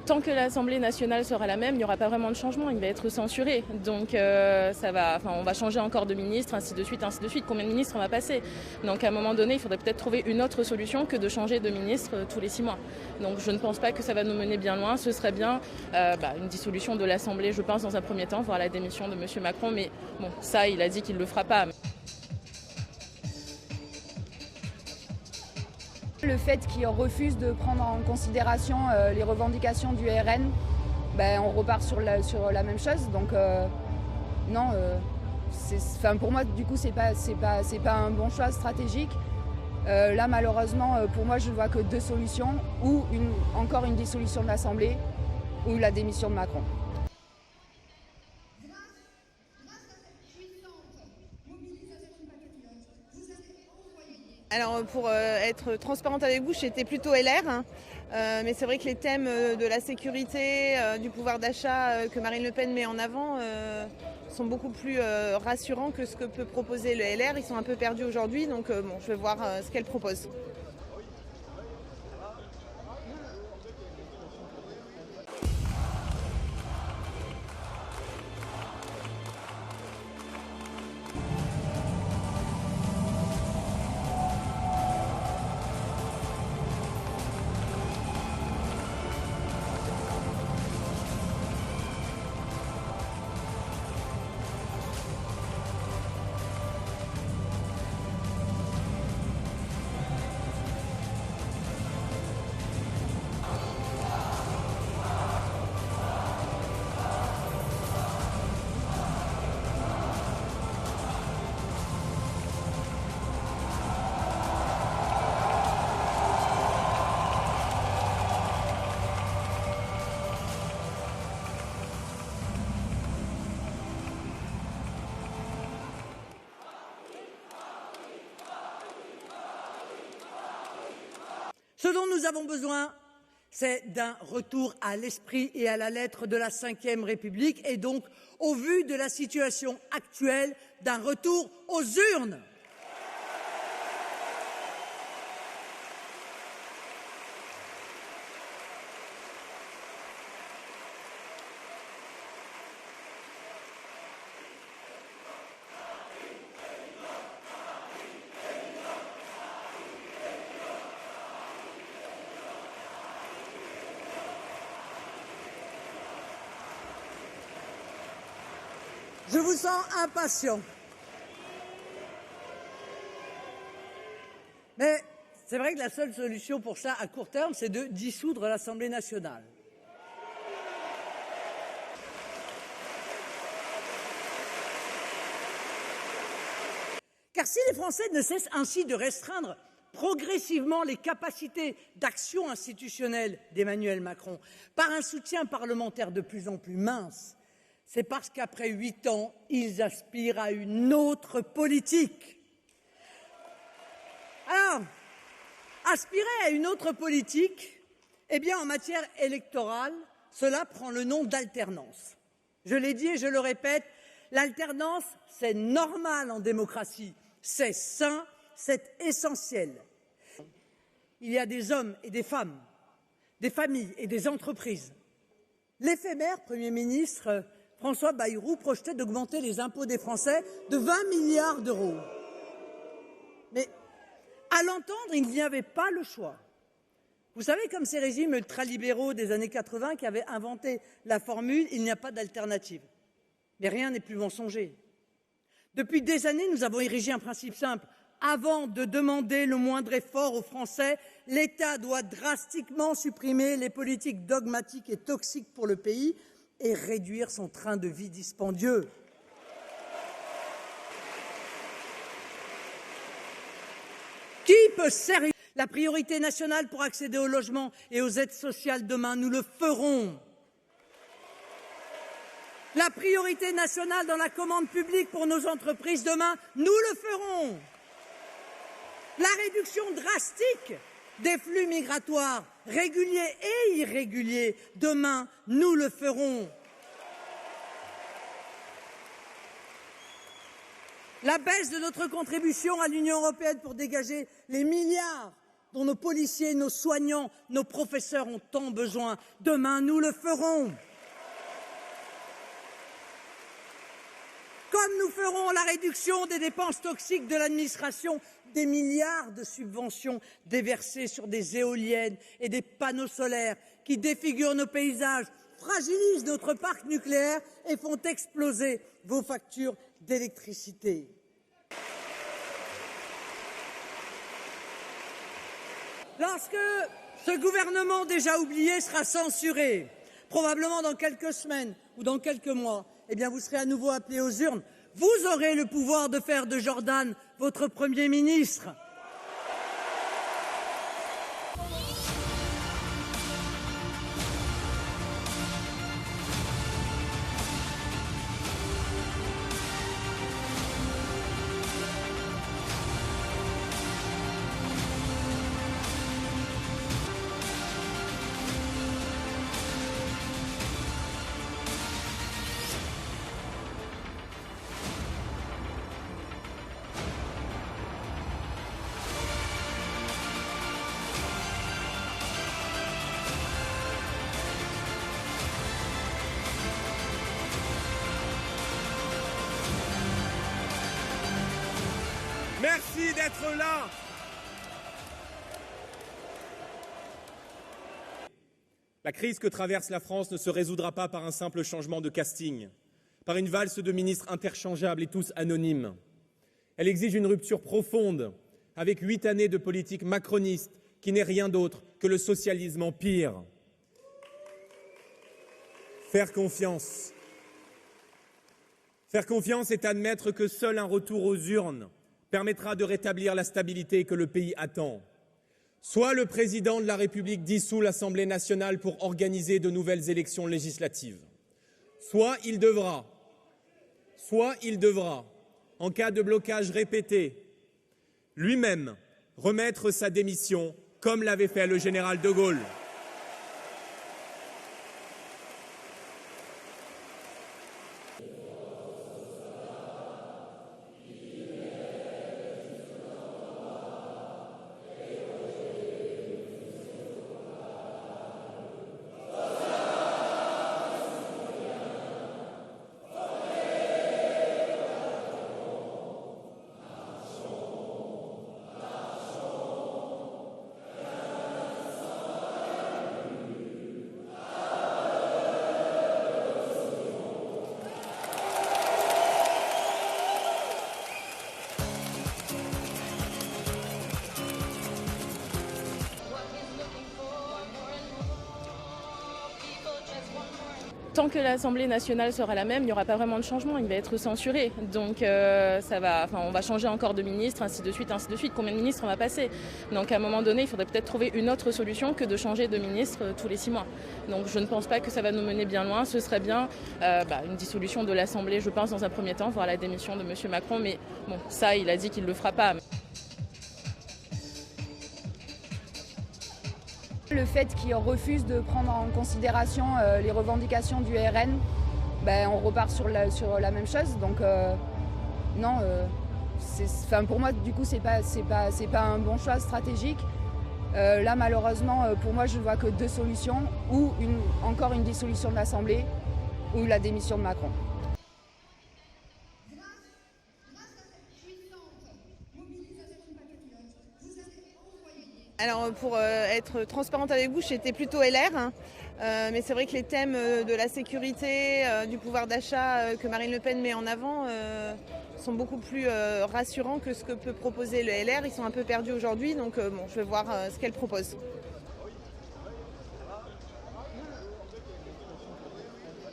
Tant que l'Assemblée nationale sera la même, il n'y aura pas vraiment de changement, il va être censuré. Donc on va changer encore de ministre, ainsi de suite, ainsi de suite. Combien de ministres on va passer? Donc à un moment donné, il faudrait peut-être trouver une autre solution que de changer de ministre tous les 6 mois. Donc je ne pense pas que ça va nous mener bien loin. Ce serait bien une dissolution de l'Assemblée, je pense, dans un premier temps, voire la démission de M. Macron. Mais bon, ça, il a dit qu'il ne le fera pas. Le fait qu'ils refusent de prendre en considération les revendications du RN, on repart sur la même chose. Donc non, pour moi du coup c'est pas un bon choix stratégique. Là malheureusement pour moi je ne vois que deux solutions, ou encore une dissolution de l'Assemblée ou la démission de Macron. Alors pour être transparente avec vous, j'étais plutôt LR, hein. Mais c'est vrai que les thèmes de la sécurité, du pouvoir d'achat que Marine Le Pen met en avant sont beaucoup plus rassurants que ce que peut proposer le LR. Ils sont un peu perdus aujourd'hui, donc je vais voir ce qu'elle propose. Ce dont nous avons besoin, c'est d'un retour à l'esprit et à la lettre de la Ve République, et donc, au vu de la situation actuelle, d'un retour aux urnes. Je vous sens impatient. Mais c'est vrai que la seule solution pour ça, à court terme, c'est de dissoudre l'Assemblée nationale. Car si les Français ne cessent ainsi de restreindre progressivement les capacités d'action institutionnelle d'Emmanuel Macron par un soutien parlementaire de plus en plus mince, c'est parce qu'après 8 ans, ils aspirent à une autre politique. Alors, aspirer à une autre politique, eh bien, en matière électorale, cela prend le nom d'alternance. Je l'ai dit et je le répète, l'alternance, c'est normal en démocratie, c'est sain, c'est essentiel. Il y a des hommes et des femmes, des familles et des entreprises. L'éphémère Premier ministre François Bayrou projetait d'augmenter les impôts des Français de 20 milliards d'euros. Mais à l'entendre, il n'y avait pas le choix. Vous savez, comme ces régimes ultralibéraux des années 80 qui avaient inventé la formule « il n'y a pas d'alternative ». Mais rien n'est plus mensonger. Depuis des années, nous avons érigé un principe simple. Avant de demander le moindre effort aux Français, l'État doit drastiquement supprimer les politiques dogmatiques et toxiques pour le pays et réduire son train de vie dispendieux. Qui peut sérieux la priorité nationale pour accéder au logement et aux aides sociales demain? Nous le ferons. La priorité nationale dans la commande publique pour nos entreprises demain, nous le ferons. La réduction drastique des flux migratoires, réguliers et irréguliers, demain, nous le ferons. La baisse de notre contribution à l'Union européenne pour dégager les milliards dont nos policiers, nos soignants, nos professeurs ont tant besoin. Demain, nous le ferons. Comme nous ferons la réduction des dépenses toxiques de l'administration, des milliards de subventions déversées sur des éoliennes et des panneaux solaires qui défigurent nos paysages, fragilisent notre parc nucléaire et font exploser vos factures d'électricité. Lorsque ce gouvernement déjà oublié sera censuré, probablement dans quelques semaines ou dans quelques mois, eh bien vous serez à nouveau appelés aux urnes. Vous aurez le pouvoir de faire de Jordan votre Premier ministre. Merci d'être là. La crise que traverse la France ne se résoudra pas par un simple changement de casting, par une valse de ministres interchangeables et tous anonymes. Elle exige une rupture profonde, avec 8 années de politique macroniste qui n'est rien d'autre que le socialisme en pire. Faire confiance. Faire confiance est admettre que seul un retour aux urnes permettra de rétablir la stabilité que le pays attend. Soit le président de la République dissout l'Assemblée nationale pour organiser de nouvelles élections législatives, soit il devra, en cas de blocage répété, lui-même remettre sa démission, comme l'avait fait le général de Gaulle. Tant que l'Assemblée nationale sera la même, il n'y aura pas vraiment de changement, il va être censuré. Donc on va changer encore de ministre, ainsi de suite, ainsi de suite. Combien de ministres on va passer? Donc à un moment donné, il faudrait peut-être trouver une autre solution que de changer de ministre tous les 6 mois. Donc je ne pense pas que ça va nous mener bien loin. Ce serait bien une dissolution de l'Assemblée, je pense, dans un premier temps, voire la démission de M. Macron. Mais bon, ça, il a dit qu'il ne le fera pas. Le fait qu'ils refusent de prendre en considération les revendications du RN, on repart sur la même chose. Donc non, pour moi du coup c'est pas un bon choix stratégique. Là malheureusement pour moi je ne vois que 2 solutions, ou encore une dissolution de l'Assemblée ou la démission de Macron. Alors pour être transparente avec vous, j'étais plutôt LR, mais c'est vrai que les thèmes de la sécurité, du pouvoir d'achat que Marine Le Pen met en avant sont beaucoup plus rassurants que ce que peut proposer le LR. Ils sont un peu perdus aujourd'hui, donc je vais voir ce qu'elle propose.